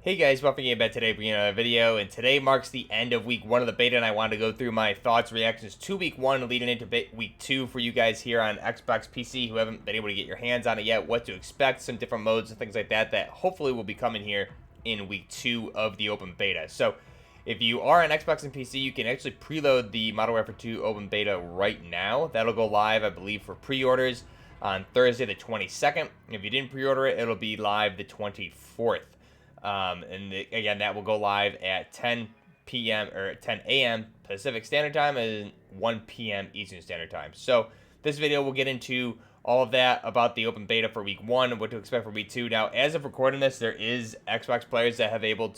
Hey guys, welcome to today bringing another video, and today marks the end of week 1 of the beta, and I wanted to go through my thoughts, reactions to week 1 leading into week 2 for you guys here on Xbox PC who haven't been able to get your hands on it yet, what to expect, some different modes and things like that that hopefully will be coming here in week 2 of the open beta. So if you are on Xbox and PC, you can actually preload the Modern Warfare 2 open beta right now. That'll go live, I believe, for pre-orders on Thursday the 22nd. If you didn't pre-order it, it'll be live the 24th. Again, that will go live at 10 p.m. or 10 a.m. Pacific Standard Time and 1 p.m. Eastern Standard Time. So this video will get into all of that about the open beta for week 1, what to expect for week 2. Now, as of recording this, there is Xbox players that have been able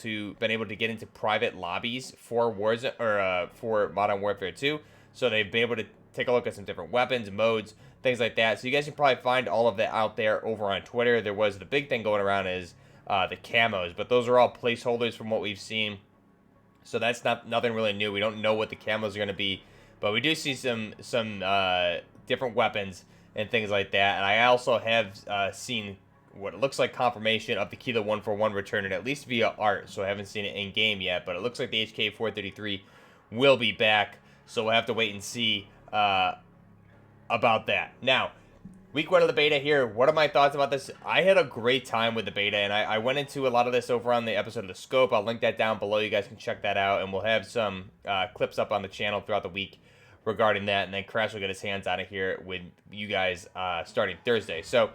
to get into private lobbies for Warzone or for Modern Warfare 2. So they've been able to take a look at some different weapons, modes, things like that. So you guys can probably find all of that out there over on Twitter. There was the big thing going around is the camos, but those are all placeholders from what we've seen, so that's nothing really new. We don't know what the camos are going to be, but we do see some different weapons and things like that. And I also have seen what looks like confirmation of the Kilo 141 returning, at least via art, so I haven't seen it in game yet, but it looks like the HK 433 will be back, so we'll have to wait and see about that. Now, week 1 of the beta here, what are my thoughts about this? I had a great time with the beta, and I went into a lot of this over on the episode of The Scope. I'll link that down below. You guys can check that out, and we'll have some clips up on the channel throughout the week regarding that, and then Crash will get his hands on it here with you guys starting Thursday. So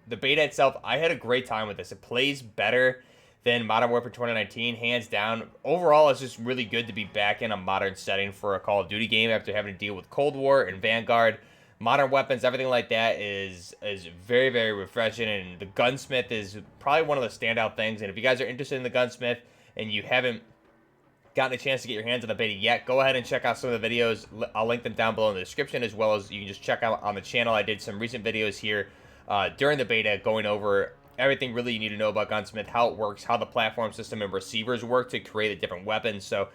the beta itself, I had a great time with this. It plays better than Modern Warfare 2019, hands down. Overall, it's just really good to be back in a modern setting for a Call of Duty game after having to deal with Cold War and Vanguard. Modern weapons, everything like that is very, very refreshing, and the gunsmith is probably one of the standout things. And if you guys are interested in the gunsmith and you haven't gotten a chance to get your hands on the beta yet, go ahead and check out some of the videos. I'll link them down below in the description, as well as you can just check out on the channel. I did some recent videos here during the beta going over everything really you need to know about gunsmith, how it works, how the platform system and receivers work to create the different weapons. So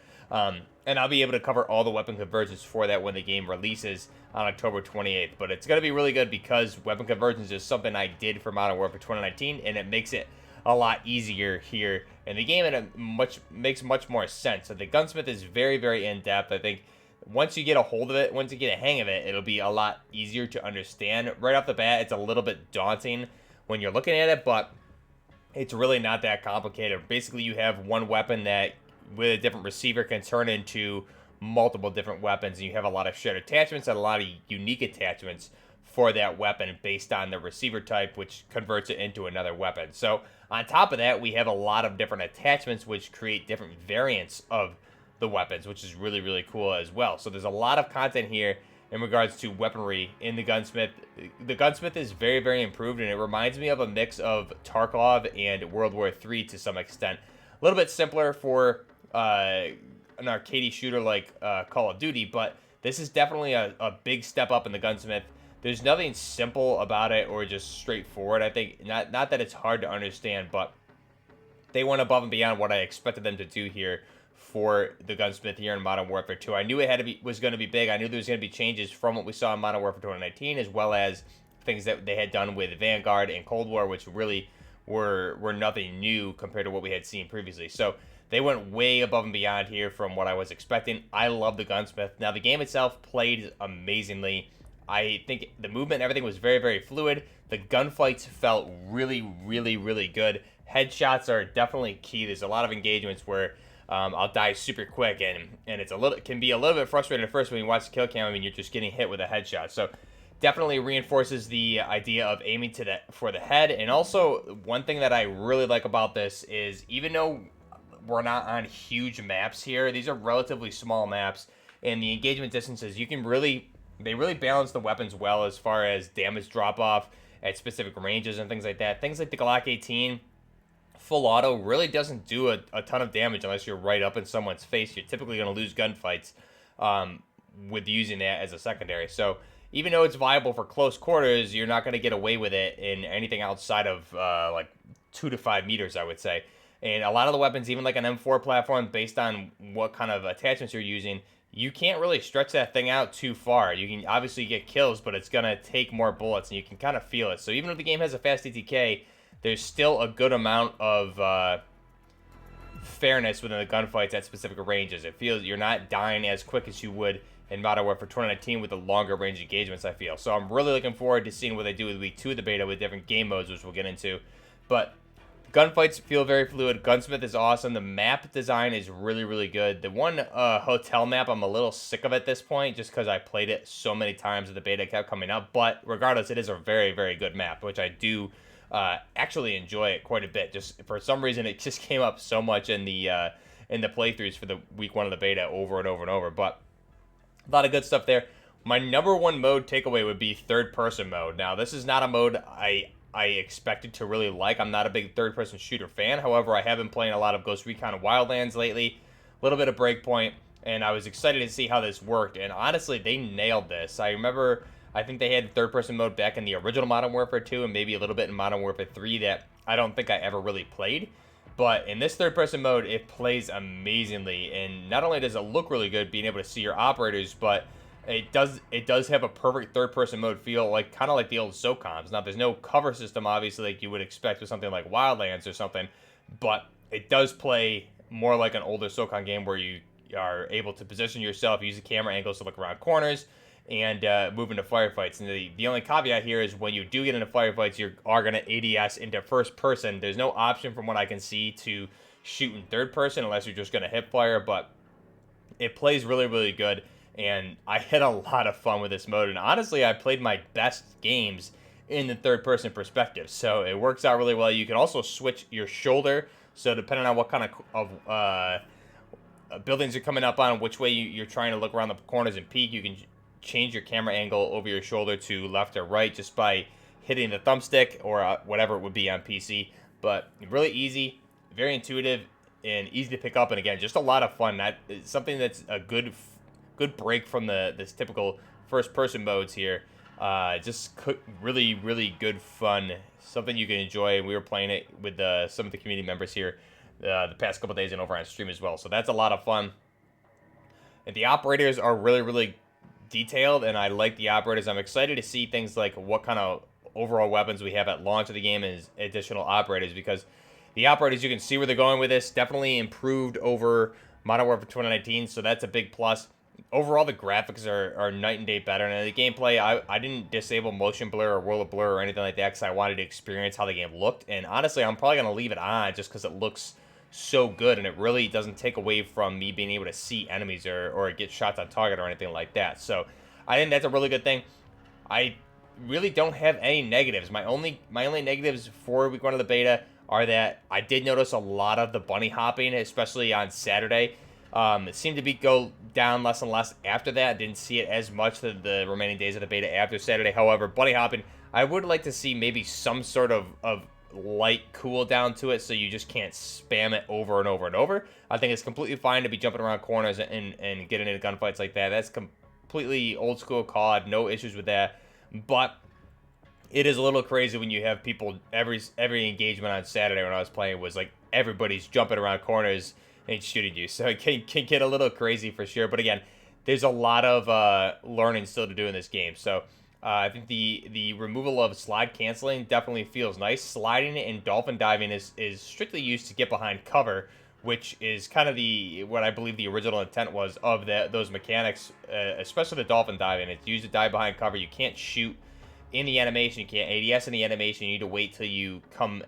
and I'll be able to cover all the weapon conversions for that when the game releases on October 28th. But it's going to be really good because weapon conversions is something I did for Modern Warfare 2019, and it makes it a lot easier here in the game, and it makes much more sense. So the gunsmith is very, very in-depth. I think once you get a hold of it, once you get a hang of it, it'll be a lot easier to understand. Right off the bat, it's a little bit daunting when you're looking at it, but it's really not that complicated. Basically, you have one weapon that with a different receiver can turn into multiple different weapons, and you have a lot of shared attachments and a lot of unique attachments for that weapon based on the receiver type, which converts it into another weapon. So on top of that, we have a lot of different attachments which create different variants of the weapons, which is really, really cool as well. So there's a lot of content here in regards to weaponry in the gunsmith. The gunsmith is very, very improved, and it reminds me of a mix of Tarkov and World War III to some extent. A little bit simpler for an arcadey shooter like Call of Duty, but this is definitely a big step up in the gunsmith. There's nothing simple about it or just straightforward. I think not that it's hard to understand, but they went above and beyond what I expected them to do here for the gunsmith here in Modern Warfare 2. I knew it was going to be big. I knew there was going to be changes from what we saw in Modern Warfare 2019, as well as things that they had done with Vanguard and Cold War, which really were nothing new compared to what we had seen previously. So they went way above and beyond here from what I was expecting. I love the gunsmith. Now, the game itself played amazingly. I think the movement and everything was very, very fluid. The gunfights felt really, really, really good. Headshots are definitely key. There's a lot of engagements where I'll die super quick, and it can be a little bit frustrating at first when you watch the kill cam. I mean, you're just getting hit with a headshot. So definitely reinforces the idea of aiming for the head. And also, one thing that I really like about this is, even though we're not on huge maps here, these are relatively small maps, and the engagement distances, they really balance the weapons well as far as damage drop off at specific ranges and things like that. Things like the Glock 18 full auto really doesn't do a ton of damage unless you're right up in someone's face. You're typically going to lose gunfights with using that as a secondary. So even though it's viable for close quarters, you're not going to get away with it in anything outside of like 2 to 5 meters, I would say. And a lot of the weapons, even like an M4 platform, based on what kind of attachments you're using, you can't really stretch that thing out too far. You can obviously get kills, but it's going to take more bullets, and you can kind of feel it. So even if the game has a fast DTK, there's still a good amount of fairness within the gunfights at specific ranges. It feels you're not dying as quick as you would in Modern Warfare 2019 with the longer range engagements, I feel. So I'm really looking forward to seeing what they do with week 2 of the beta with different game modes, which we'll get into. But gunfights feel very fluid. Gunsmith is awesome. The map design is really, really good. The one hotel map, I'm a little sick of at this point just because I played it so many times that the beta kept coming up. But regardless, it is a very, very good map, which I do actually enjoy it quite a bit. Just for some reason, it just came up so much in the playthroughs for the week 1 of the beta over and over and over. But a lot of good stuff there. My number one mode takeaway would be third-person mode. Now, this is not a mode I expected to really like. I'm not a big third-person shooter fan. However, I have been playing a lot of Ghost Recon Wildlands lately, a little bit of Breakpoint, and I was excited to see how this worked. And honestly, they nailed this. I remember, I think they had third-person mode back in the original Modern Warfare 2 and maybe a little bit in Modern Warfare 3 that I don't think I ever really played. But in this third-person mode, it plays amazingly, and not only does it look really good, being able to see your operators, but it does have a perfect third-person mode feel, like kind of like the old SOCOMs. Now, there's no cover system, obviously, like you would expect with something like Wildlands or something, but it does play more like an older SOCOM game where you are able to position yourself, use the camera angles to look around corners, and move into firefights. And the only caveat here is when you do get into firefights, you are going to ADS into first person. There's no option from what I can see to shoot in third person unless you're just going to hip fire, but it plays really, really good. And I had a lot of fun with this mode. And honestly, I played my best games in the third person perspective. So it works out really well. You can also switch your shoulder. So depending on what kind of buildings you're coming up on, which way you're trying to look around the corners and peek, you can change your camera angle over your shoulder to left or right just by hitting the thumbstick or whatever it would be on PC. But really easy, very intuitive, and easy to pick up. And again, just a lot of fun. That is something that's a good break from this typical first-person modes here. Just really, really good fun. Something you can enjoy. We were playing it with some of the community members here the past couple days and over on stream as well. So that's a lot of fun. And the operators are really, really detailed, and I like the operators. I'm excited to see things like what kind of overall weapons we have at launch of the game as additional operators, because the operators, you can see where they're going with this, definitely improved over Modern Warfare 2019, so that's a big plus. Overall, the graphics are night and day better, and the gameplay, I didn't disable motion blur or world of blur or anything like that because I wanted to experience how the game looked, and honestly, I'm probably going to leave it on just because it looks so good, and it really doesn't take away from me being able to see enemies or get shots on target or anything like that. So I think that's a really good thing. I really don't have any negatives. My only negatives for week 1 of the beta are that I did notice a lot of the bunny hopping, especially on Saturday. It seemed to go down less and less after that. Didn't see it as much the remaining days of the beta after Saturday. However, bunny hopping, I would like to see maybe some sort of light cooldown to it so you just can't spam it over and over and over. I think it's completely fine to be jumping around corners and getting into gunfights like that. That's completely old school COD, no issues with that. But it is a little crazy when you have people, every engagement on Saturday when I was playing was like everybody's jumping around corners and shooting you. So it can get a little crazy for sure. But again, there's a lot of learning still to do in this game. So I think the removal of slide canceling definitely feels nice. Sliding and dolphin diving is strictly used to get behind cover, which is kind of what I believe the original intent was of those mechanics, especially the dolphin diving. It's used to dive behind cover. You can't shoot in the animation. You can't ADS in the animation. You need to wait till you come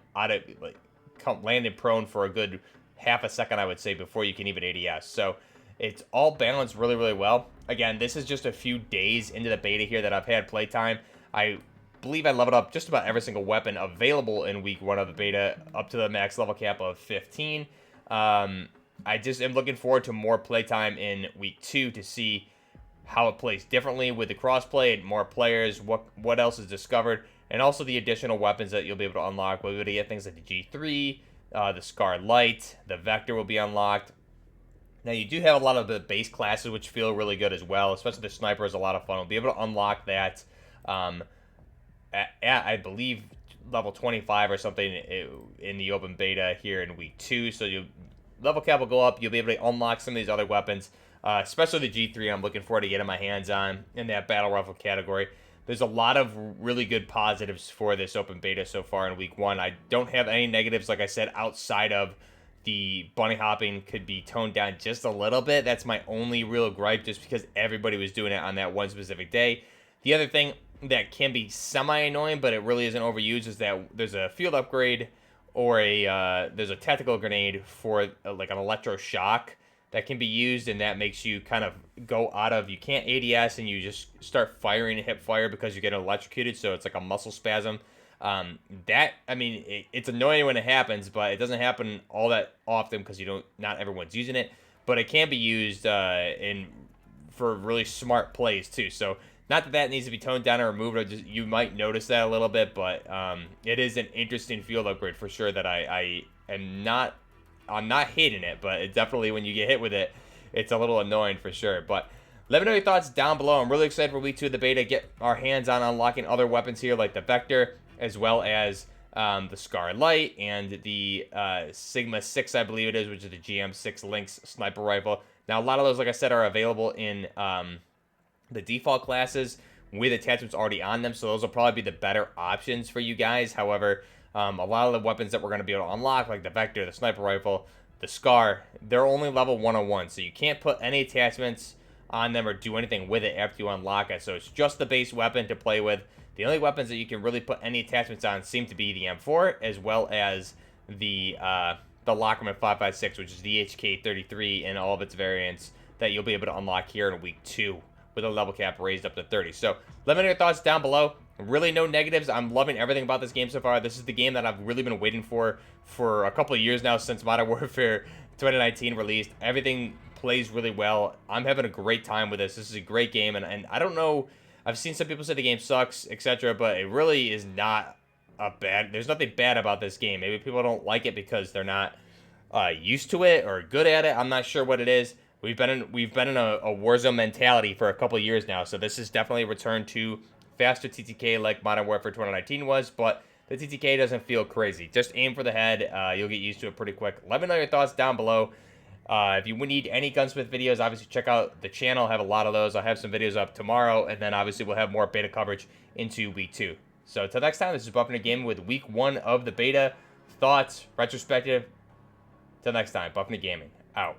landed prone for a good half a second, I would say, before you can even ADS. So it's all balanced really, really well. Again, this is just a few days into the beta here that I've had playtime. I believe I leveled up just about every single weapon available in week 1 of the beta up to the max level cap of 15. I just am looking forward to more playtime in week 2 to see how it plays differently with the crossplay and more players, what else is discovered, and also the additional weapons that you'll be able to unlock. We'll be able to get things like the G3, the Scar Light, the Vector will be unlocked. Now, you do have a lot of the base classes, which feel really good as well, especially the Sniper is a lot of fun. We'll be able to unlock that at I believe, level 25 or something in the open beta here in week 2. So your level cap will go up. You'll be able to unlock some of these other weapons, especially the G3 I'm looking forward to getting my hands on in that Battle Rifle category. There's a lot of really good positives for this open beta so far in week 1. I don't have any negatives, like I said, outside of the bunny hopping could be toned down just a little bit. That's my only real gripe, just because everybody was doing it on that one specific day. The other thing that can be semi-annoying, but it really isn't overused, is that there's a field upgrade or there's a tactical grenade for like an electroshock that can be used, and that makes you kind of go out of, you can't ADS and you just start firing and hip fire because you get electrocuted, so it's like a muscle spasm. It's annoying when it happens, but it doesn't happen all that often because not everyone's using it, but it can be used for really smart plays too. So not that needs to be toned down or removed, or just, you might notice that a little bit, but it is an interesting field upgrade for sure that I'm not hating it, but it definitely, when you get hit with it, it's a little annoying for sure. But let me know your thoughts down below. I'm really excited for week 2 of the beta, get our hands on unlocking other weapons here like the Vector, as well as the Scar Light and the Sigma 6, I believe it is, which is the GM6 Lynx sniper rifle. Now, a lot of those, like I said, are available in the default classes with attachments already on them, so those will probably be the better options for you guys. However, a lot of the weapons that we're going to be able to unlock, like the Vector, the sniper rifle, the Scar, they're only level 101, so you can't put any attachments on them or do anything with it after you unlock it. So it's just the base weapon to play with. The only weapons that you can really put any attachments on seem to be the M4, as well as the Lockerman 5.56, which is the HK33 and all of its variants that you'll be able to unlock here in week 2 with a level cap raised up to 30. So let me know your thoughts down below. Really no negatives. I'm loving everything about this game so far. This is the game that I've really been waiting for a couple of years now, since Modern Warfare 2019 released. Everything plays really well. I'm having a great time with this. This is a great game, and I don't know, I've seen some people say the game sucks, etc., but it really is not there's nothing bad about this game. Maybe people don't like it because they're not used to it or good at it. I'm not sure what it is. We've been in a Warzone mentality for a couple of years now, so this is definitely a return to faster TTK like Modern Warfare 2019 was, but the TTK doesn't feel crazy. Just aim for the head. You'll get used to it pretty quick. Let me know your thoughts down below. If you need any gunsmith videos, obviously check out the channel. I have a lot of those. I'll have some videos up tomorrow, and then obviously we'll have more beta coverage into week 2. So until next time, this is Buffing Gaming with week 1 of the beta. Thoughts, retrospective. Till next time, Buffing Gaming out.